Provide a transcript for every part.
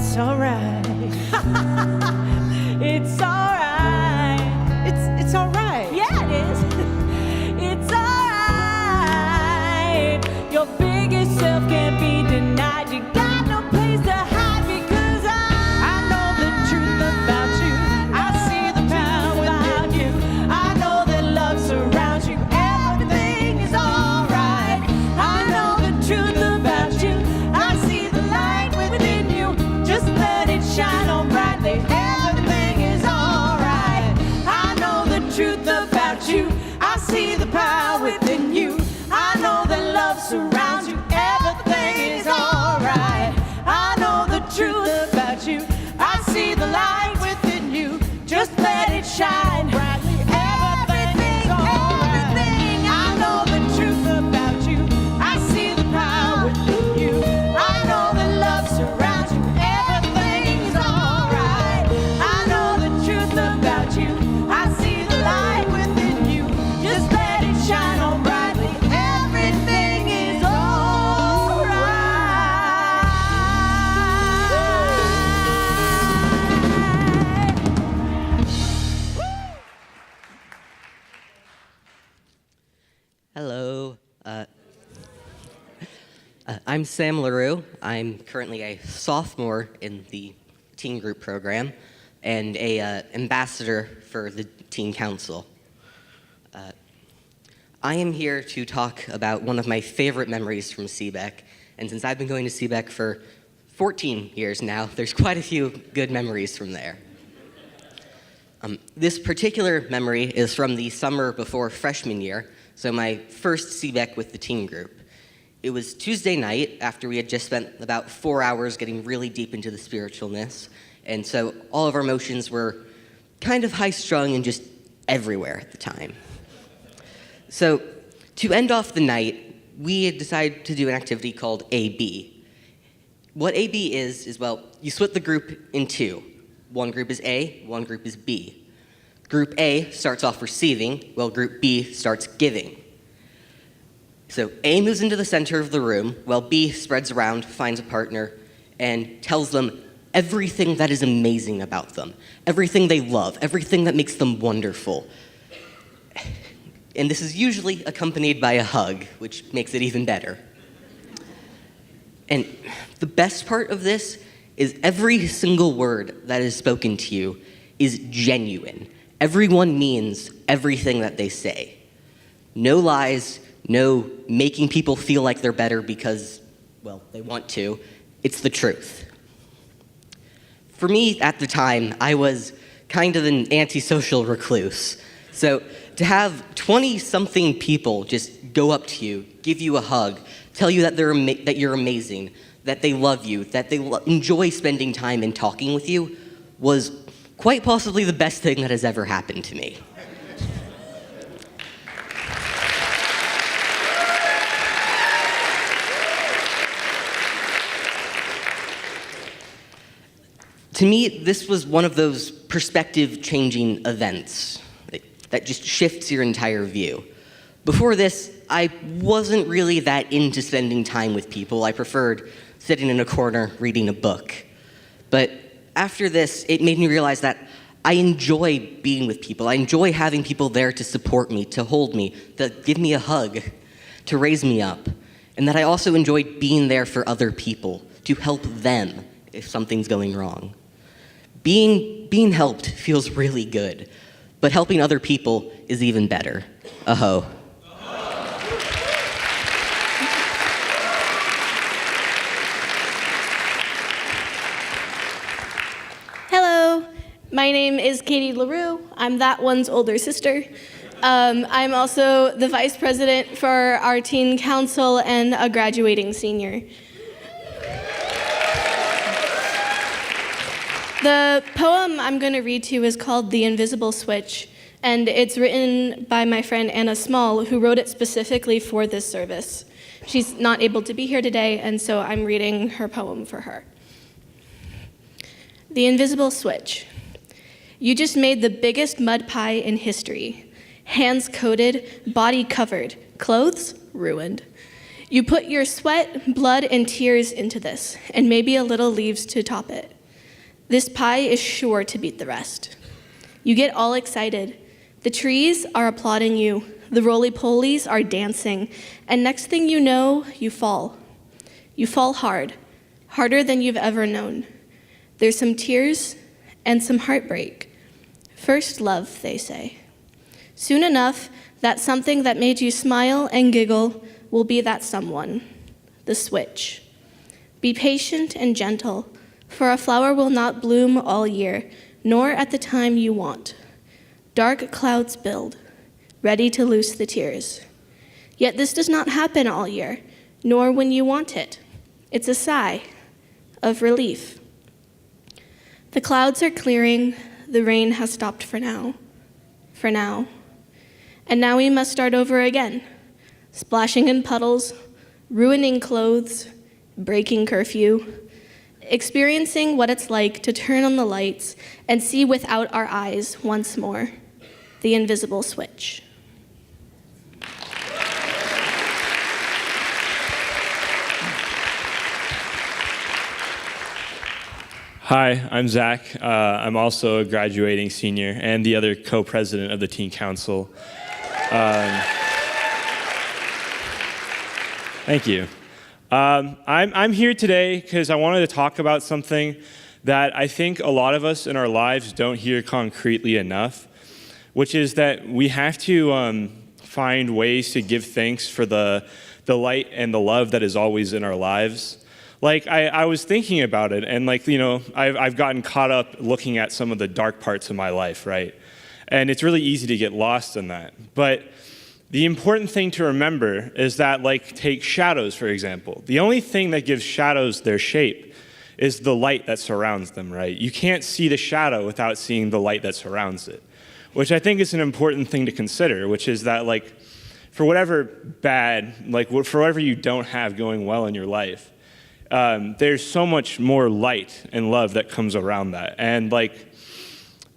It's alright. It's alright. It's alright. Yeah, it is. It's alright. Your biggest self can't be denied. You got no place to hide because I know the truth about you. I see the power without you. I know that love surrounds you. Everything is alright. I know the truth about you. I see the light within you. Just let it shine on brightly. Everything is alright. I know the truth about you. I see the power within you. I know that love surrounds you. Everything is alright. I know the truth about you. I see the light within you. Just let it shine brightly. Everything is alright. I know the truth about you. I see the power within you. I know that love surrounds you. Everything is alright. I know the truth about you. I see the light within you. Just let it shine on brightly. Everything is alright. Hello. I'm Sam LaRue. I'm currently a sophomore in the teen group program and a ambassador for the teen council. I am here to talk about one of my favorite memories from CBEC, and since I've been going to CBEC for 14 years now, there's quite a few good memories from there. This particular memory is from the summer before freshman year, so my first CBEC with the teen group. It was Tuesday night after we had just spent about 4 hours getting really deep into the spiritualness, and so all of our emotions were kind of high-strung and just everywhere at the time. So to end off the night, we had decided to do an activity called AB. What AB is, well, you split the group in two. One group is A, one group is B. Group A starts off receiving, while Group B starts giving. So A moves into the center of the room, while B spreads around, finds a partner, and tells them everything that is amazing about them, everything they love, everything that makes them wonderful. And this is usually accompanied by a hug, which makes it even better. And the best part of this is every single word that is spoken to you is genuine. Everyone means everything that they say. No lies, no making people feel like they're better because, well, they want to. It's the truth. For me, at the time, I was kind of an antisocial recluse. So to have 20-something people just go up to you, give you a hug, tell you that that you're amazing, that they love you, that they enjoy spending time and talking with you, was quite possibly the best thing that has ever happened to me. To me, this was one of those perspective-changing events that just shifts your entire view. Before this, I wasn't really that into spending time with people. I preferred sitting in a corner reading a book. But after this, it made me realize that I enjoy being with people. I enjoy having people there to support me, to hold me, to give me a hug, to raise me up. And that I also enjoy being there for other people, to help them if something's going wrong. Being helped feels really good, but helping other people is even better. Aho. Hello, my name is Katie LaRue. I'm that one's older sister. I'm also the vice president for our teen council and a graduating senior. The poem I'm going to read to you is called The Invisible Switch, and it's written by my friend Anna Small, who wrote it specifically for this service. She's not able to be here today, and so I'm reading her poem for her. The Invisible Switch. You just made the biggest mud pie in history. Hands coated, body covered, clothes ruined. You put your sweat, blood, and tears into this, and maybe a little leaves to top it. This pie is sure to beat the rest. You get all excited. The trees are applauding you. The roly-polies are dancing. And next thing you know, you fall. You fall hard, harder than you've ever known. There's some tears and some heartbreak. First love, they say. Soon enough, that something that made you smile and giggle will be that someone, the switch. Be patient and gentle, for a flower will not bloom all year, nor at the time you want. Dark clouds build, ready to loose the tears. Yet this does not happen all year, nor when you want it. It's a sigh of relief. The clouds are clearing, the rain has stopped for now. And now we must start over again, splashing in puddles, ruining clothes, breaking curfew, experiencing what it's like to turn on the lights and see without our eyes once more, the invisible switch. Hi, I'm Zach. I'm also a graduating senior and the other co-president of the teen council. Thank you. I'm here today because I wanted to talk about something that I think a lot of us in our lives don't hear concretely enough, which is that we have to find ways to give thanks for the light and the love that is always in our lives. Like, I was thinking about it, and I've gotten caught up looking at some of the dark parts of my life, right? And it's really easy to get lost in that. But the important thing to remember is that, take shadows, for example. The only thing that gives shadows their shape is the light that surrounds them, right? You can't see the shadow without seeing the light that surrounds it, which I think is an important thing to consider, which is that, for whatever bad, for whatever you don't have going well in your life, there's so much more light and love that comes around that. And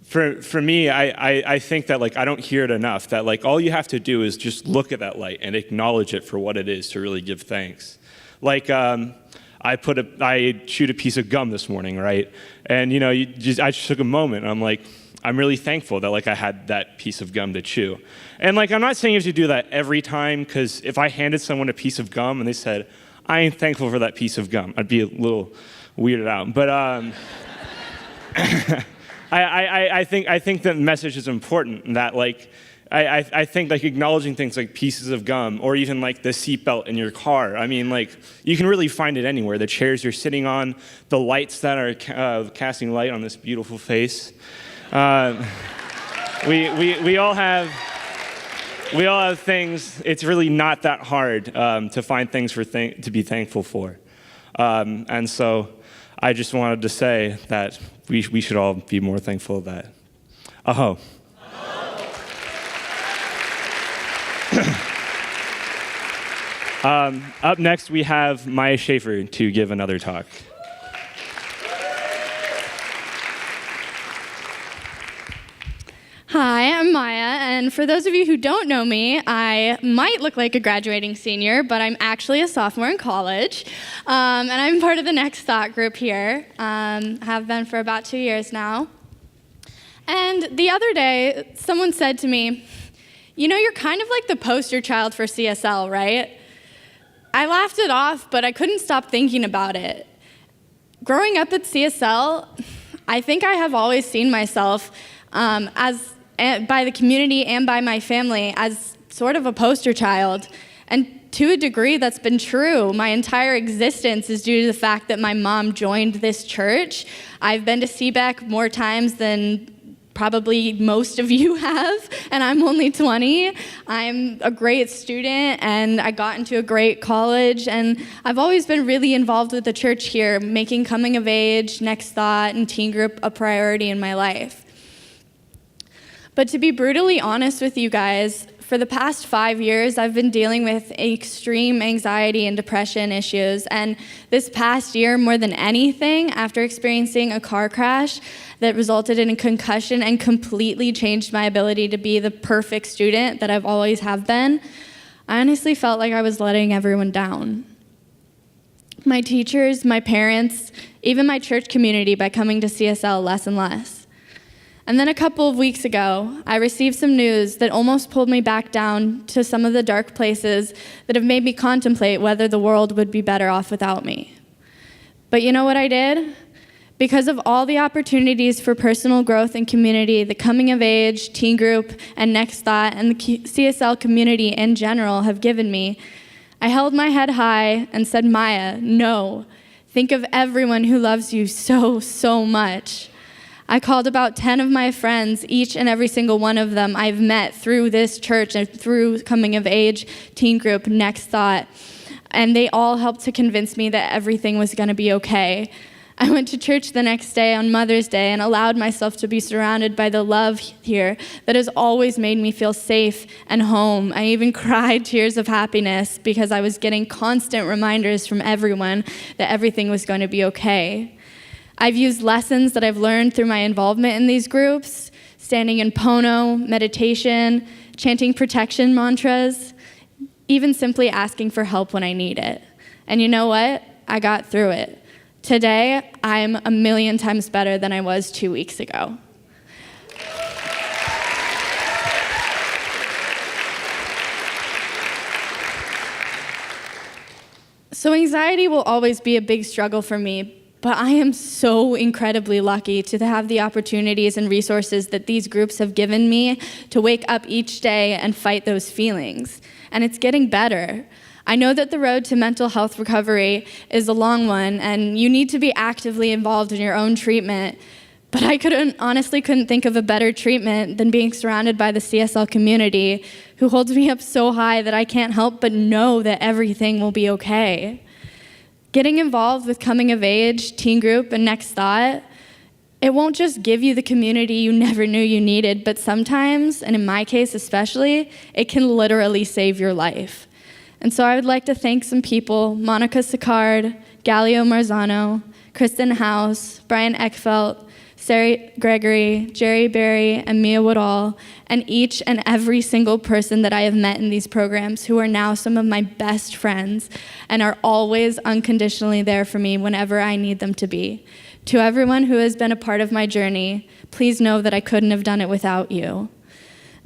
for me, I think that I don't hear it enough, that all you have to do is just look at that light and acknowledge it for what it is to really give thanks. I chewed a piece of gum this morning, right? And I just took a moment and I'm really thankful that I had that piece of gum to chew. And I'm not saying you have to do that every time, because if I handed someone a piece of gum and they said, I ain't thankful for that piece of gum, I'd be a little weirded out. But I think that message is important, that I think acknowledging things like pieces of gum, or even the seatbelt in your car. I mean, you can really find it anywhere. The chairs you're sitting on, the lights that are casting light on this beautiful face. We all have things. It's really not that hard to find things to be thankful for. And so I just wanted to say that we should all be more thankful of that. Aho. Up next, we have Maya Schaefer to give another talk. Hi, I'm Maya, and for those of you who don't know me, I might look like a graduating senior, but I'm actually a sophomore in college, and I'm part of the Next Thought group here. Have been for about 2 years now. And the other day, someone said to me, you're kind of like the poster child for CSL, right? I laughed it off, but I couldn't stop thinking about it. Growing up at CSL, I think I have always seen myself by the community and by my family as sort of a poster child. And to a degree, that's been true. My entire existence is due to the fact that my mom joined this church. I've been to CBEC more times than probably most of you have, and I'm only 20. I'm a great student, and I got into a great college, and I've always been really involved with the church here, making coming of age, Next Thought, and teen group a priority in my life. But to be brutally honest with you guys, for the past 5 years, I've been dealing with extreme anxiety and depression issues. And this past year, more than anything, after experiencing a car crash that resulted in a concussion and completely changed my ability to be the perfect student that I've always have been, I honestly felt like I was letting everyone down. My teachers, my parents, even my church community by coming to CSL less and less. And then a couple of weeks ago, I received some news that almost pulled me back down to some of the dark places that have made me contemplate whether the world would be better off without me. But you know what I did? Because of all the opportunities for personal growth and community, the coming of age, teen group, and Next Thought, and the CSL community in general have given me, I held my head high and said, Maya, no. Think of everyone who loves you so, so much. I called about 10 of my friends, each and every single one of them I've met through this church and through coming of age, teen group, Next Thought, and they all helped to convince me that everything was going to be okay. I went to church the next day on Mother's Day and allowed myself to be surrounded by the love here that has always made me feel safe and home. I even cried tears of happiness because I was getting constant reminders from everyone that everything was going to be okay. I've used lessons that I've learned through my involvement in these groups, standing in pono, meditation, chanting protection mantras, even simply asking for help when I need it. And you know what? I got through it. Today, I'm 1,000,000 times better than I was 2 weeks ago. So anxiety will always be a big struggle for me, but I am so incredibly lucky to have the opportunities and resources that these groups have given me to wake up each day and fight those feelings. And it's getting better. I know that the road to mental health recovery is a long one, and you need to be actively involved in your own treatment. But I honestly couldn't think of a better treatment than being surrounded by the CSL community, who holds me up so high that I can't help but know that everything will be okay. Getting involved with coming of age, teen group, and Next Thought, it won't just give you the community you never knew you needed, but sometimes, and in my case especially, it can literally save your life. And so I would like to thank some people: Monica Sicard, Galio Marzano, Kristen House, Brian Eckfeldt, Sarah Gregory, Jerry Berry, and Mia Woodall, and each and every single person that I have met in these programs who are now some of my best friends and are always unconditionally there for me whenever I need them to be. To everyone who has been a part of my journey, please know that I couldn't have done it without you.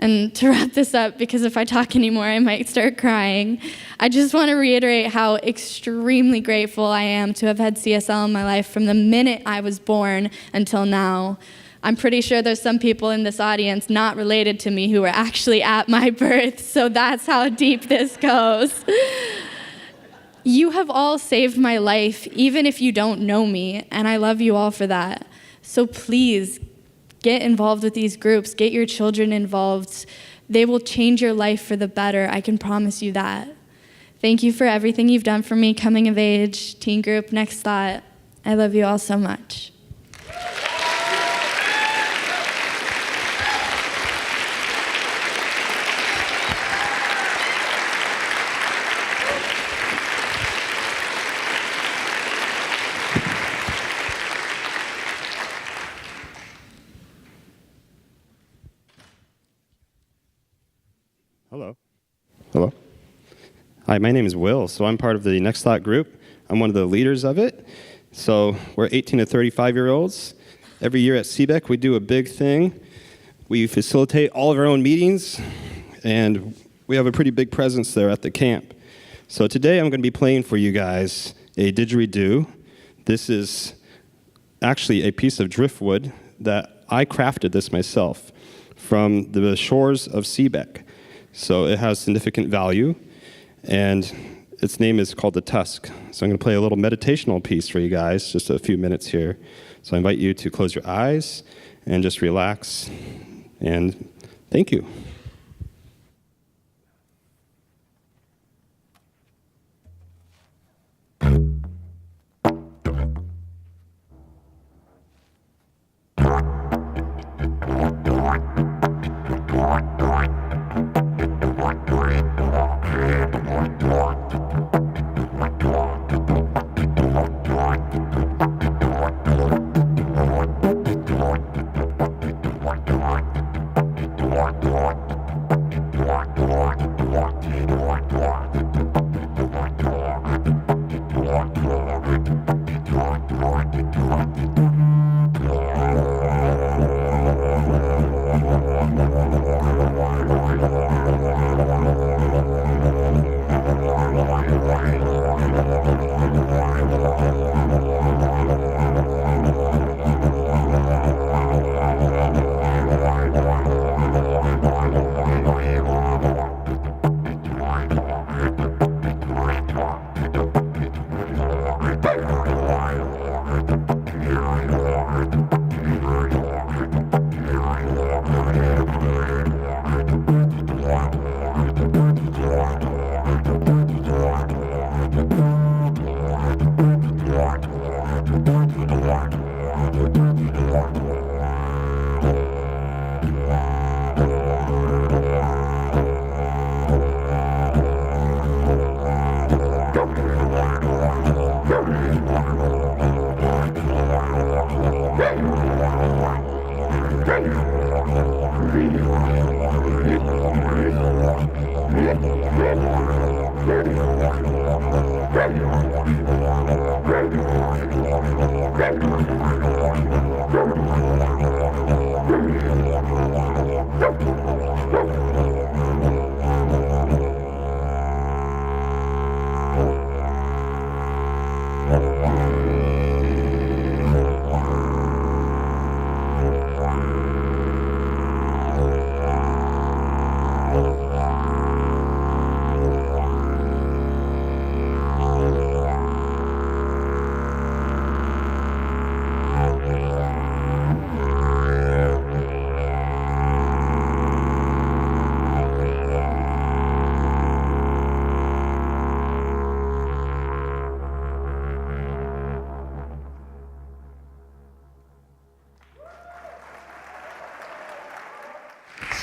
And to wrap this up, because if I talk anymore, I might start crying, I just want to reiterate how extremely grateful I am to have had CSL in my life from the minute I was born until now. I'm pretty sure there's some people in this audience not related to me who were actually at my birth, so that's how deep this goes. You have all saved my life, even if you don't know me, and I love you all for that. So please, get involved with these groups. Get your children involved. They will change your life for the better. I can promise you that. Thank you for everything you've done for me, coming of age, teen group, Next Thought. I love you all so much. Hello. Hi, my name is Will. So I'm part of the Next Thought group. I'm one of the leaders of it. So we're 18 to 35-year-olds. Every year at CBEC, we do a big thing. We facilitate all of our own meetings, and we have a pretty big presence there at the camp. So today I'm going to be playing for you guys a didgeridoo. This is actually a piece of driftwood that I crafted this myself from the shores of CBEC. So it has significant value, and its name is called the Tusk. So I'm going to play a little meditational piece for you guys, just a few minutes here. So I invite you to close your eyes and just relax, and thank you.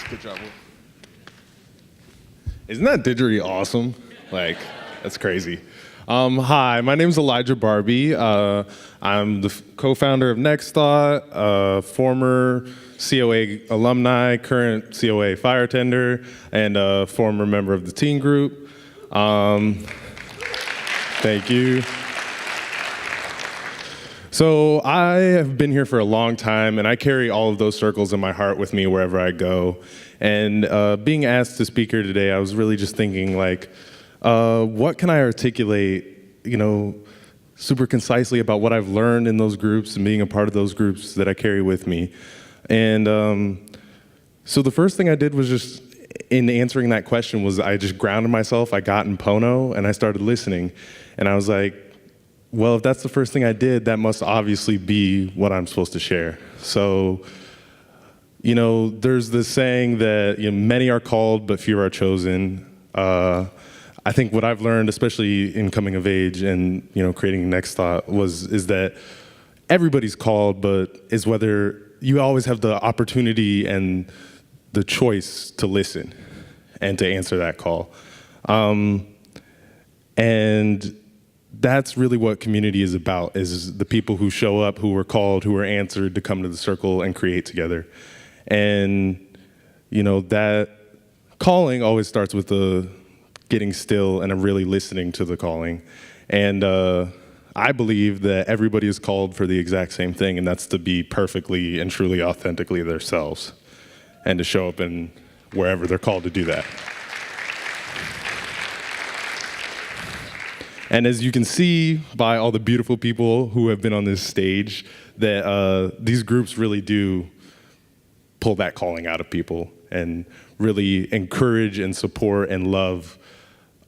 Good job. Isn't that didgeridoo awesome? Like, that's crazy. Hi, my name is Elijah Barbie. I'm the co-founder of Next Thought, former COA alumni, current COA fire tender, and a former member of the teen group. Thank you. So I have been here for a long time, and I carry all of those circles in my heart with me wherever I go. And being asked to speak here today, I was really just thinking, like, what can I articulate, super concisely about what I've learned in those groups and being a part of those groups that I carry with me. And so the first thing I did was just, in answering that question, was I just grounded myself. I got in Pono, and I started listening. And I was like, well, if that's the first thing I did, that must obviously be what I'm supposed to share. So, there's this saying that many are called, but few are chosen. I think what I've learned, especially in coming of age and creating Next Thought, is that everybody's called, but is whether you always have the opportunity and the choice to listen and to answer that call. And that's really what community is about, is the people who show up, who were called, who were answered to come to the circle and create together. And, that calling always starts with the getting still and a really listening to the calling. And I believe that everybody is called for the exact same thing, and that's to be perfectly and truly authentically themselves and to show up in wherever they're called to do that. And as you can see by all the beautiful people who have been on this stage, that these groups really do pull that calling out of people and really encourage and support and love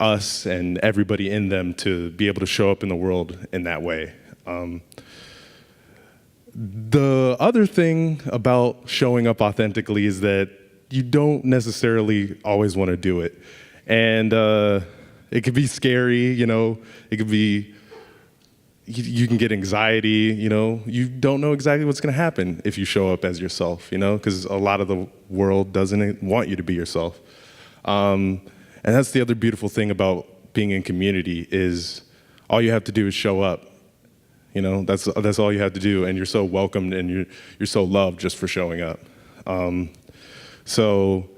us and everybody in them to be able to show up in the world in that way. The other thing about showing up authentically is that you don't necessarily always want to do it. And it could be scary, it could be, you can get anxiety, you don't know exactly what's going to happen if you show up as yourself, because a lot of the world doesn't want you to be yourself. And that's the other beautiful thing about being in community, is all you have to do is show up. That's all you have to do, and you're so welcomed and you're so loved just for showing up. So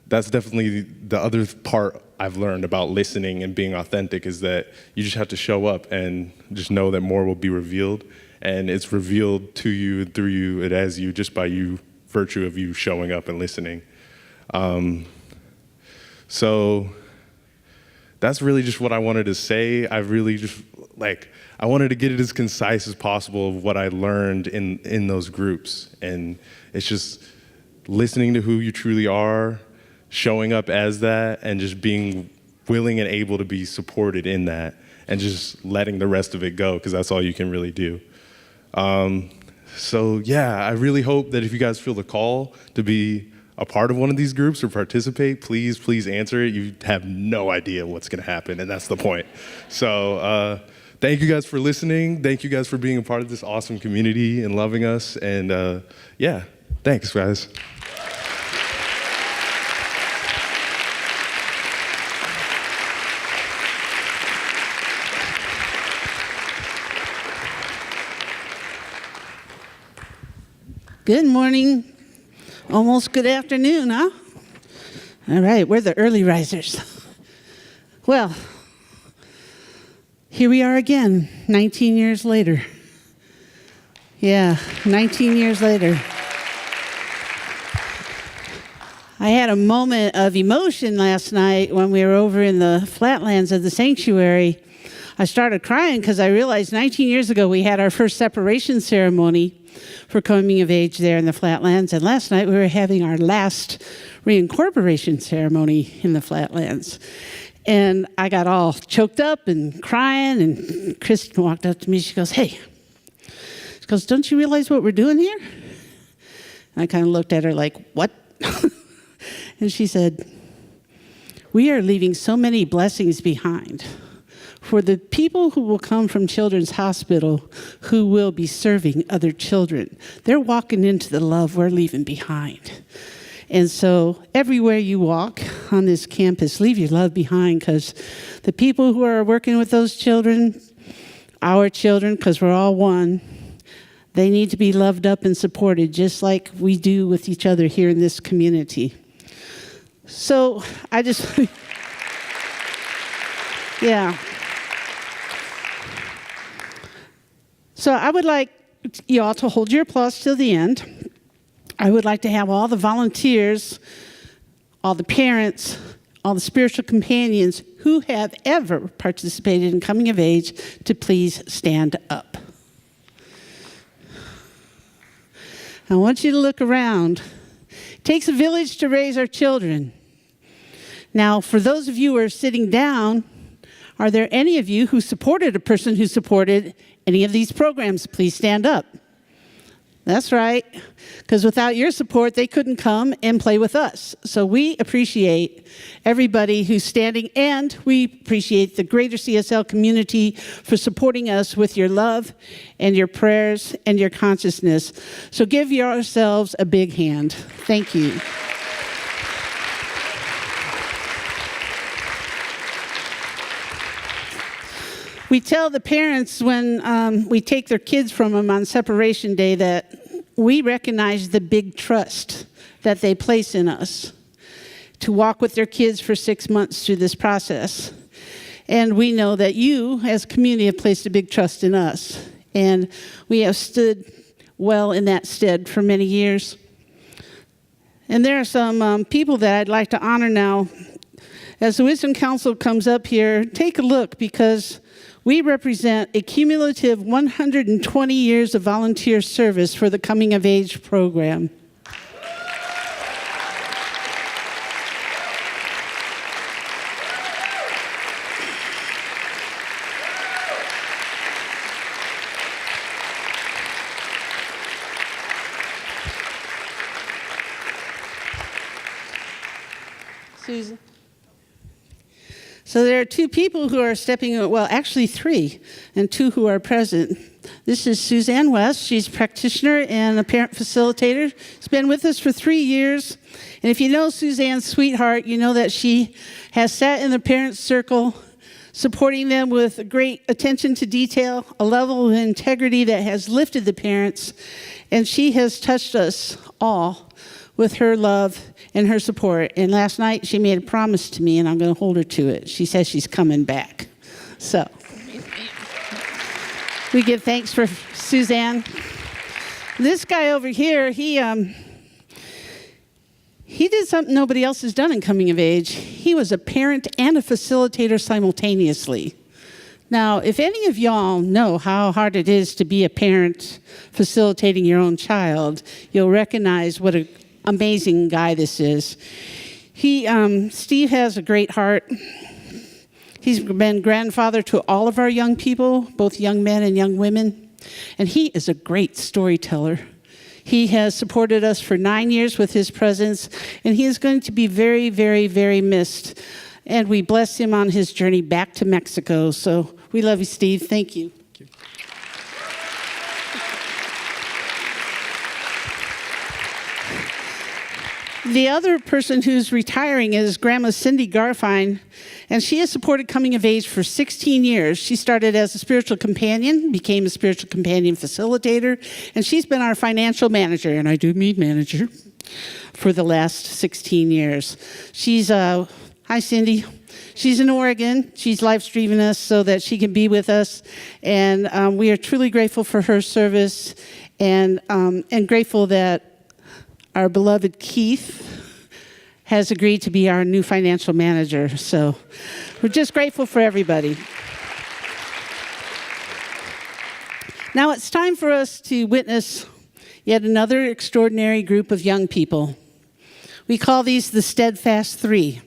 that's definitely the other part I've learned about listening and being authentic, is that you just have to show up and just know that more will be revealed, and it's revealed to you and through you and as you, just by you, virtue of you showing up and listening. So that's really just what I wanted to say. I really just, I wanted to get it as concise as possible of what I learned in those groups. And it's just listening to who you truly are, showing up as that, and just being willing and able to be supported in that, and just letting the rest of it go, because that's all you can really do. So yeah, I really hope that if you guys feel the call to be a part of one of these groups or participate, please answer it. You have no idea what's going to happen, and that's the point. So thank you guys for listening. Thank you guys for being a part of this awesome community and loving us. And yeah, thanks, guys. Good morning, almost good afternoon, huh? All right, we're the early risers. Well, Here we are again, 19 years later. Yeah, 19 years later. I had a moment of emotion last night when we were over in the flatlands of the sanctuary. I started crying because I realized 19 years ago we had our first separation ceremony for coming of age there in the flatlands, and last night we were having our last reincorporation ceremony in the flatlands. And I got all choked up and crying, and Kristen walked up to me. She goes, "Hey," she goes, "don't you realize what we're doing here?" And I kind of looked at her like, "What?" And she said, "We are leaving so many blessings behind for the people who will come from Children's Hospital who will be serving other children. They're walking into the love we're leaving behind." And so everywhere you walk on this campus, leave your love behind, because the people who are working with those children, our children, because we're all one, they need to be loved up and supported just like we do with each other here in this community. So I just, yeah. So I would like you all to hold your applause till the end. I would like to have all the volunteers, all the parents, all the spiritual companions who have ever participated in coming of age to please stand up. I want you to look around. It takes a village to raise our children. Now, for those of you who are sitting down, are there any of you who supported a person who supported any of these programs? Please stand up. That's right, because without your support, they couldn't come and play with us. So we appreciate everybody who's standing, and we appreciate the greater CSL community for supporting us with your love and your prayers and your consciousness. So give yourselves a big hand. Thank you. We tell the parents when we take their kids from them on separation day that we recognize the big trust that they place in us to walk with their kids for 6 months through this process. And we know that you, as a community, have placed a big trust in us. And we have stood well in that stead for many years. And there are some people that I'd like to honor now. As the Wisdom Council comes up here, take a look, because we represent a cumulative 120 years of volunteer service for the Coming of Age program. Susan. So there are two people who are stepping, well, actually three, and two who are present. This is Suzanne West. She's a practitioner and a parent facilitator. She's been with us for 3 years. And if you know Suzanne's sweetheart, you know that she has sat in the parent circle, supporting them with great attention to detail, a level of integrity that has lifted the parents. And she has touched us all with her love and her support. And last night she made a promise to me, and I'm going to hold her to it. She says she's coming back. So we give thanks for Suzanne. This guy over here, he did something nobody else has done in coming of age. He was a parent and a facilitator simultaneously. Now, if any of y'all know how hard it is to be a parent facilitating your own child, you'll recognize what an amazing guy this is. Steve has a great heart. He's been grandfather to all of our young people, both young men and young women, and he is a great storyteller. He has supported us for 9 years with his presence, and he is going to be very, very, very missed. And we bless him on his journey back to Mexico. So we love you, Steve. Thank you. The other person who's retiring is Grandma Cindy Garfine, and she has supported coming of age for 16 years. She started as a spiritual companion, became a spiritual companion facilitator, and she's been our financial manager, and I do mean manager, for the last 16 years. She's Hi, Cindy. She's in Oregon. She's live streaming us so that she can be with us. And we are truly grateful for her service and grateful that our beloved Keith has agreed to be our new financial manager. So we're just grateful for everybody. Now it's time for us to witness yet another extraordinary group of young people. We call these the Steadfast Three.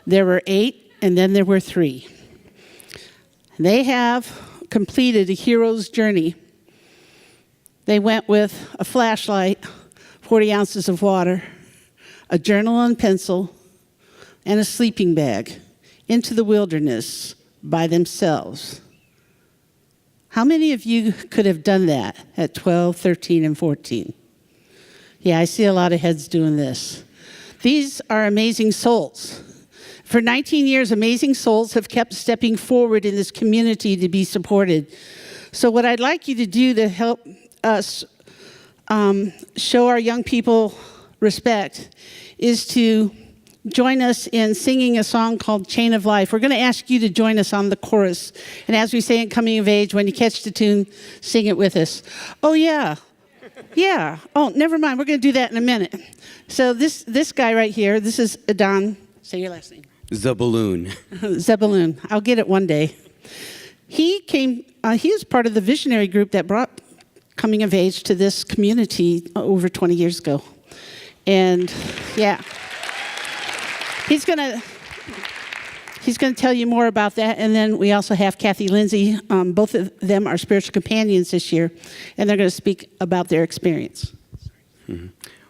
There were 8, and then there were 3. They have completed a hero's journey. They went with a flashlight, 40 ounces of water, a journal and pencil, and a sleeping bag into the wilderness by themselves. How many of you could have done that at 12, 13, and 14? Yeah, I see a lot of heads doing this. These are amazing souls. For 19 years, amazing souls have kept stepping forward in this community to be supported. So what I'd like you to do to help us show our young people respect is to join us in singing a song called Chain of Life. We're going to ask you to join us on the chorus. And as we say in Coming of Age, when you catch the tune, sing it with us. Oh, yeah. Yeah. Oh, never mind. We're going to do that in a minute. So this guy right here, this is Adon. Say your last name. Zebulun. Zebulun. I'll get it one day. He is part of the visionary group that brought Coming of Age to this community over 20 years ago. And yeah, he's going to tell you more about that. And then we also have Kathy Lindsay. Both of them are spiritual companions this year, and they're going to speak about their experience. Mm-hmm.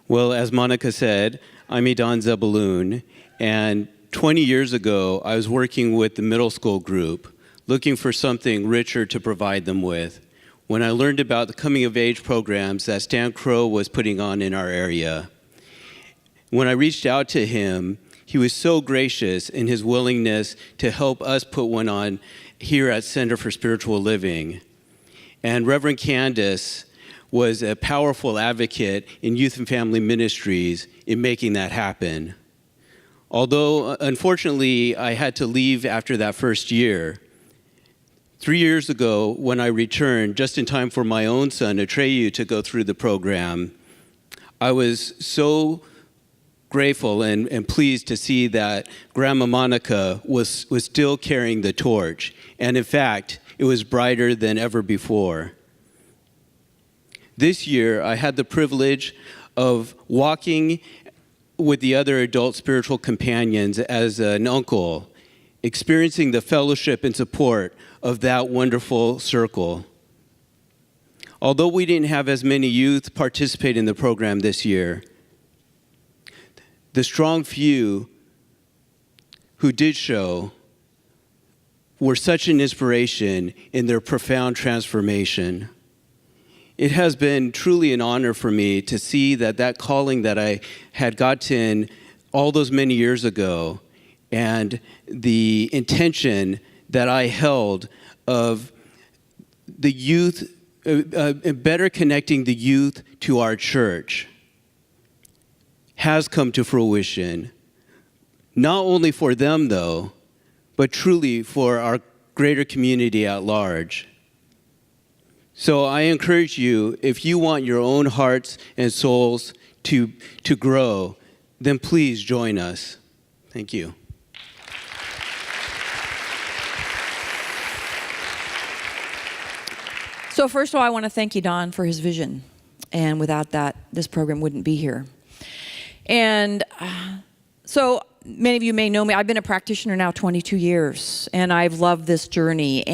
Well, as Monica said, I'm Adon Zebulun, and 20 years ago, I was working with the middle school group, looking for something richer to provide them with, when I learned about the coming of age programs that Stan Crow was putting on in our area. When I reached out to him, he was so gracious in his willingness to help us put one on here at Center for Spiritual Living. And Reverend Candace was a powerful advocate in youth and family ministries in making that happen. Although, unfortunately, I had to leave after that first year. 3 years ago, when I returned, just in time for my own son, Atreyu, to go through the program, I was so grateful and pleased to see that Grandma Monica was still carrying the torch. And in fact, it was brighter than ever before. This year, I had the privilege of walking with the other adult spiritual companions as an uncle, experiencing the fellowship and support of that wonderful circle. Although we didn't have as many youth participate in the program this year, the strong few who did show were such an inspiration in their profound transformation. It has been truly an honor for me to see that calling that I had gotten all those many years ago and the intention that I held of the youth, better connecting the youth to our church has come to fruition. Not only for them, though, but truly for our greater community at large. So I encourage you, if you want your own hearts and souls to grow, then please join us. Thank you. So first of all, I want to thank you, Don, for his vision. And without that, this program wouldn't be here. And so many of you may know me. I've been a practitioner now 22 years, and I've loved this journey.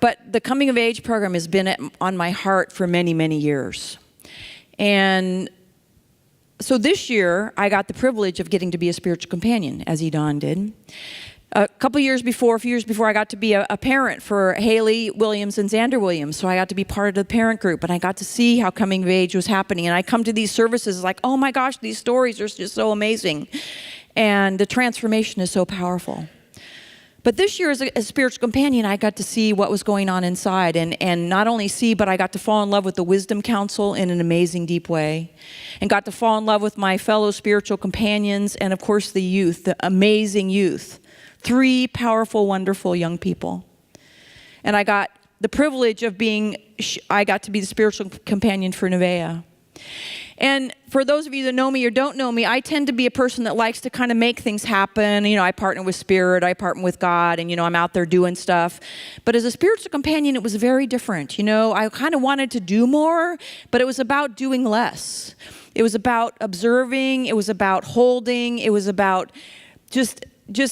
But the Coming of Age program has been on my heart for many, many years. And so this year, I got the privilege of getting to be a spiritual companion, as Edon did. A few years before, I got to be a parent for Haley Williams and Xander Williams. So I got to be part of the parent group, and I got to see how coming of age was happening. And I come to these services like, oh my gosh, these stories are just so amazing. And the transformation is so powerful. But this year, as a spiritual companion, I got to see what was going on inside. And not only see, but I got to fall in love with the Wisdom Council in an amazing, deep way. And got to fall in love with my fellow spiritual companions and, of course, the youth, the amazing youth. 3 powerful, wonderful young people. And I got the privilege of I got to be the spiritual companion for Nevaeh. And for those of you that know me or don't know me, I tend to be a person that likes to kind of make things happen. You know, I partner with Spirit, I partner with God, and, you know, I'm out there doing stuff. But as a spiritual companion, it was very different. You know, I kind of wanted to do more, but it was about doing less. It was about observing, it was about holding, it was about just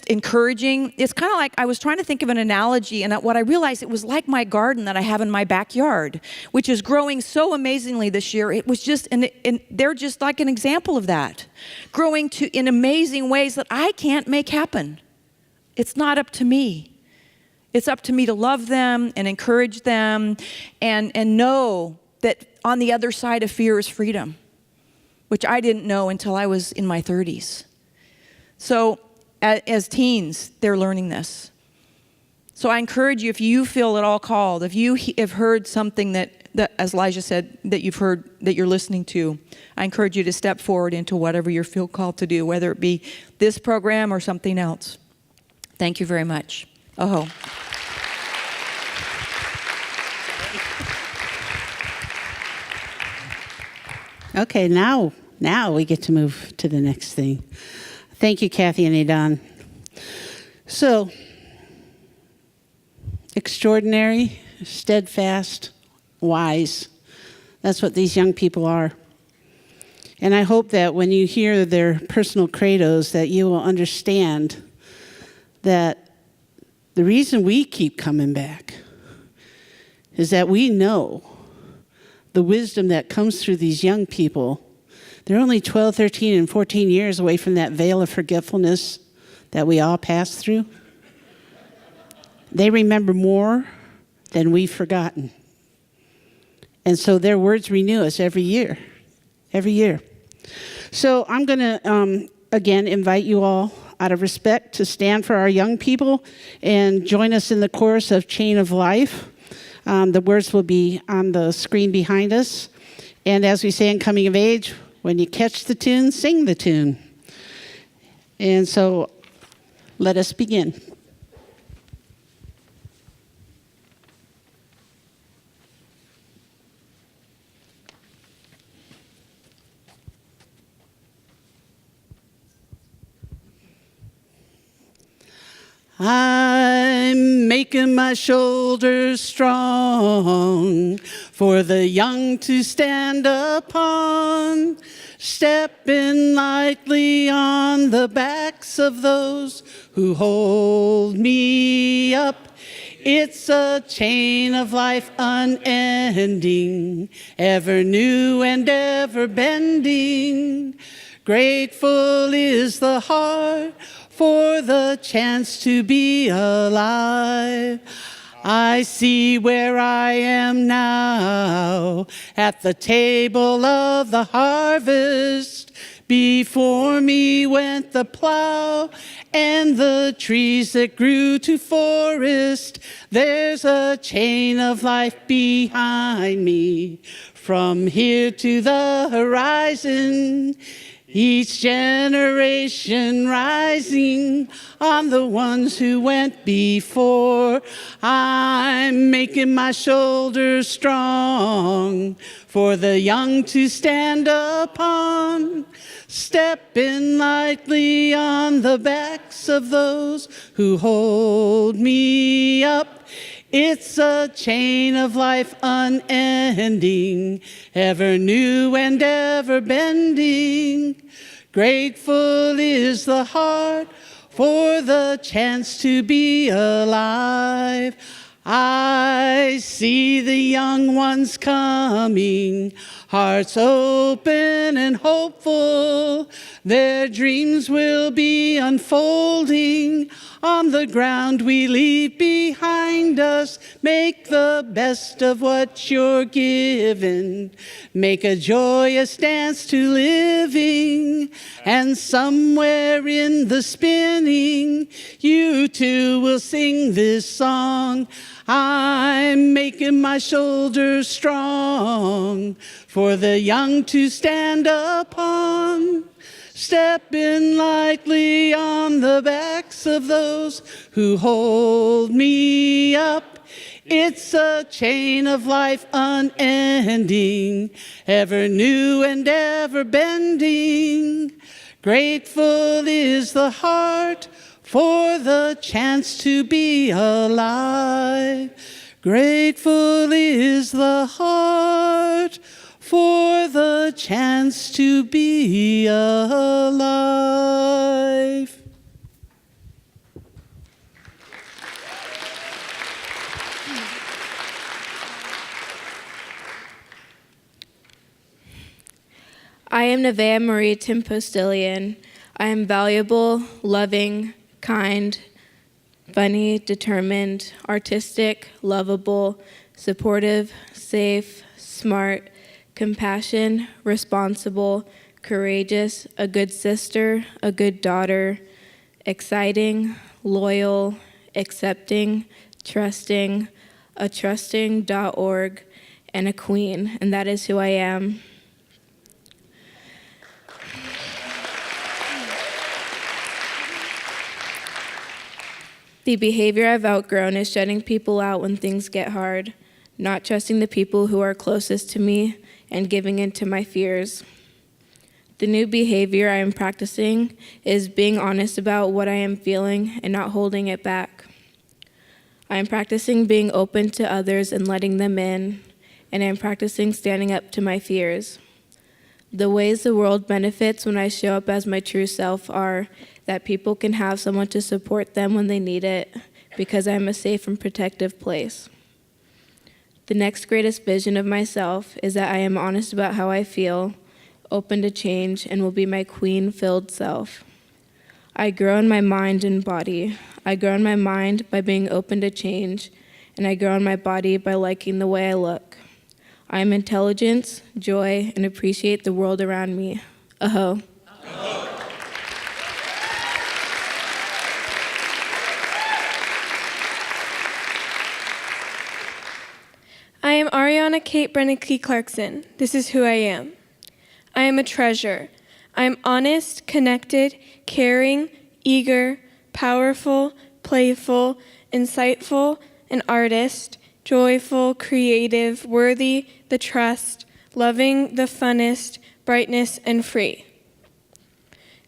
encouraging. It's kind of like, I was trying to think of an analogy, and what I realized, it was like my garden that I have in my backyard, which is growing so amazingly this year. It was just, and they're just like an example of that, growing in amazing ways that I can't make happen. It's not up to me. It's up to me to love them and encourage them and know that on the other side of fear is freedom, which I didn't know until I was in my 30s. So, as teens, they're learning this. So I encourage you, if you feel at all called, if you have heard something that, as Elijah said, that you've heard, that you're listening to, I encourage you to step forward into whatever you feel called to do, whether it be this program or something else. Thank you very much. Oh. Okay, now we get to move to the next thing. Thank you, Kathy and Adon. So, extraordinary, steadfast, wise. That's what these young people are. And I hope that when you hear their personal credos, that you will understand that the reason we keep coming back is that we know the wisdom that comes through these young people. They're only 12, 13, and 14 years away from that veil of forgetfulness that we all pass through. They remember more than we've forgotten. And so their words renew us every year. So I'm going to, again, invite you all, out of respect, to stand for our young people and join us in the chorus of Chain of Life. The words will be on the screen behind us. And as we say in Coming of Age, when you catch the tune, sing the tune. And so let us begin. I'm making my shoulders strong for the young to stand upon, stepping lightly on the backs of those who hold me up. It's a chain of life unending, ever new and ever bending. Grateful is the heart for the chance to be alive. I see where I am now, at the table of the harvest. Before me went the plow, and the trees that grew to forest. There's a chain of life behind me, from here to the horizon. Each generation rising on the ones who went before. I'm making my shoulders strong for the young to stand upon, stepping lightly on the backs of those who hold me up. It's a chain of life unending, ever new and ever bending. Grateful is the heart for the chance to be alive. I see the young ones coming, hearts open and hopeful. Their dreams will be unfolding on the ground we leave behind us. Make the best of what you're given. Make a joyous dance to living, and somewhere in the spinning, you too will sing this song. I'm making my shoulders strong for the young to stand upon. Stepping lightly on the backs of those who hold me up. It's a chain of life unending, ever new and ever bending. Grateful is the heart for the chance to be alive. Grateful is the heart for the chance to be alive. I am Nevaeh Marie Tim Postillion. I am valuable, loving, kind, funny, determined, artistic, lovable, supportive, safe, smart, compassionate, responsible, courageous, a good sister, a good daughter, exciting, loyal, accepting, trusting, a trusting.org, and a queen, and that is who I am. The behavior I've outgrown is shutting people out when things get hard, not trusting the people who are closest to me, and giving in to my fears. The new behavior I am practicing is being honest about what I am feeling and not holding it back. I am practicing being open to others and letting them in, and I am practicing standing up to my fears. The ways the world benefits when I show up as my true self are that people can have someone to support them when they need it, because I am a safe and protective place. The next greatest vision of myself is that I am honest about how I feel, open to change, and will be my queen-filled self. I grow in my mind and body. I grow in my mind by being open to change, and I grow in my body by liking the way I look. I am intelligence, joy, and appreciate the world around me. Aho. I am Ariana Kate Brennicky Clarkson. This is who I am. I am a treasure. I am honest, connected, caring, eager, powerful, playful, insightful, an artist, joyful, creative, worthy, the trust, loving, the funnest, brightness, and free.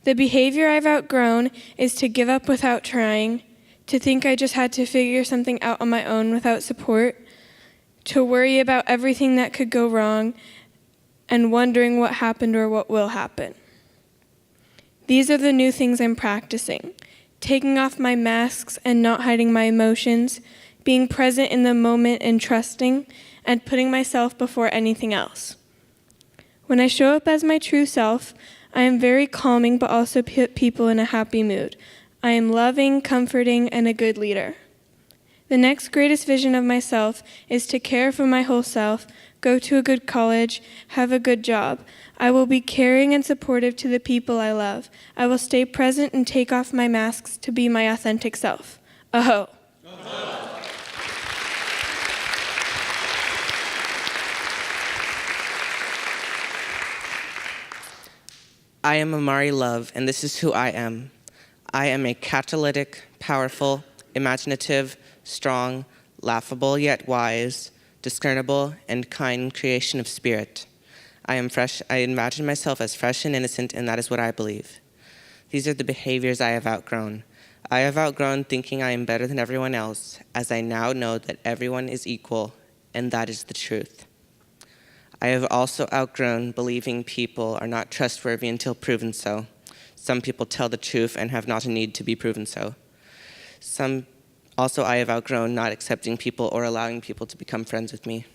The behavior I've outgrown is to give up without trying, to think I just had to figure something out on my own without support, to worry about everything that could go wrong, and wondering what happened or what will happen. These are the new things I'm practicing: taking off my masks and not hiding my emotions, being present in the moment and trusting, and putting myself before anything else. When I show up as my true self, I am very calming but also put people in a happy mood. I am loving, comforting, and a good leader. The next greatest vision of myself is to care for my whole self, go to a good college, have a good job. I will be caring and supportive to the people I love. I will stay present and take off my masks to be my authentic self. Aho. I am Amari Love, and this is who I am. I am a catalytic, powerful, imaginative, strong, laughable yet wise, discernible, and kind creation of spirit. I am fresh. I imagine myself as fresh and innocent, and that is what I believe. These are the behaviors I have outgrown. I have outgrown thinking I am better than everyone else, as I now know that everyone is equal, and that is the truth. I have also outgrown believing people are not trustworthy until proven so. Some people tell the truth and have not a need to be proven so. Also, I have outgrown not accepting people or allowing people to become friends with me,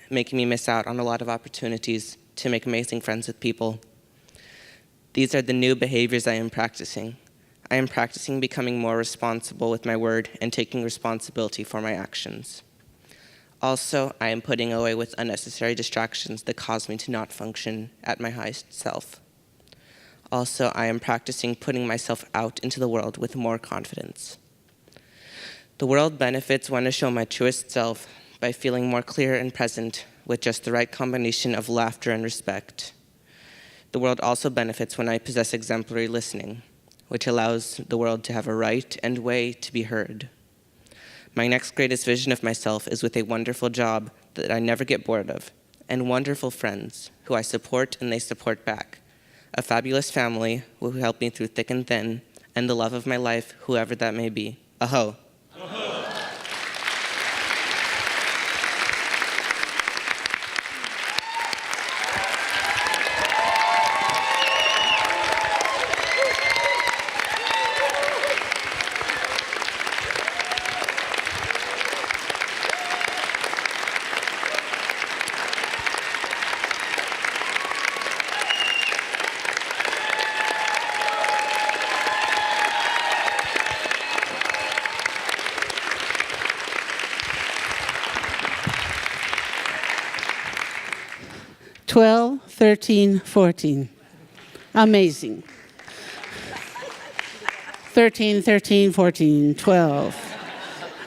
making me miss out on a lot of opportunities to make amazing friends with people. These are the new behaviors I am practicing. I am practicing becoming more responsible with my word and taking responsibility for my actions. Also, I am putting away with unnecessary distractions that cause me to not function at my highest self. Also, I am practicing putting myself out into the world with more confidence. The world benefits when I show my truest self by feeling more clear and present with just the right combination of laughter and respect. The world also benefits when I possess exemplary listening, which allows the world to have a right and way to be heard. My next greatest vision of myself is with a wonderful job that I never get bored of, and wonderful friends who I support and they support back. A fabulous family who help me through thick and thin, and the love of my life, whoever that may be. Aho. Aho. 12, 13, 14. Amazing. 13, 13, 14, 12.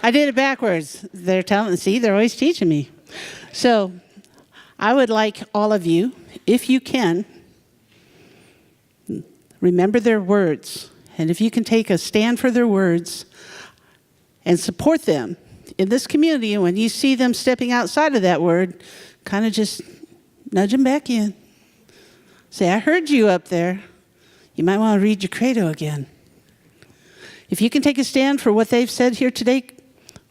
I did it backwards. They're always teaching me. So I would like all of you, if you can, remember their words. And if you can take a stand for their words and support them in this community, and when you see them stepping outside of that word, kind of just nudge them back in. Say, I heard you up there. You might want to read your credo again. If you can take a stand for what they've said here today,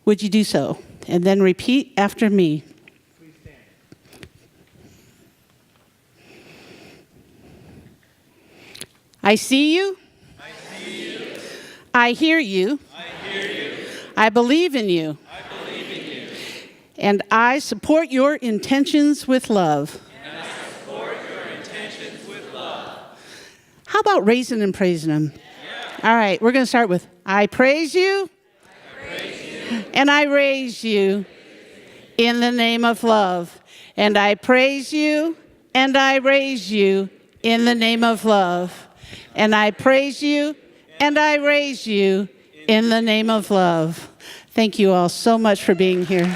would you do so? And then repeat after me. Please stand. I see you. I see you. I hear you. I hear you. I believe in you. I believe in you. And I support your intentions with love. And I support your intentions with love. How about raising and praising them? Yeah. All right, we're going to start with I praise you. I praise you. And I raise you in the name of love. And I praise you and I raise you in the name of love. And I praise you and I raise you in the name of love. Thank you all so much for being here.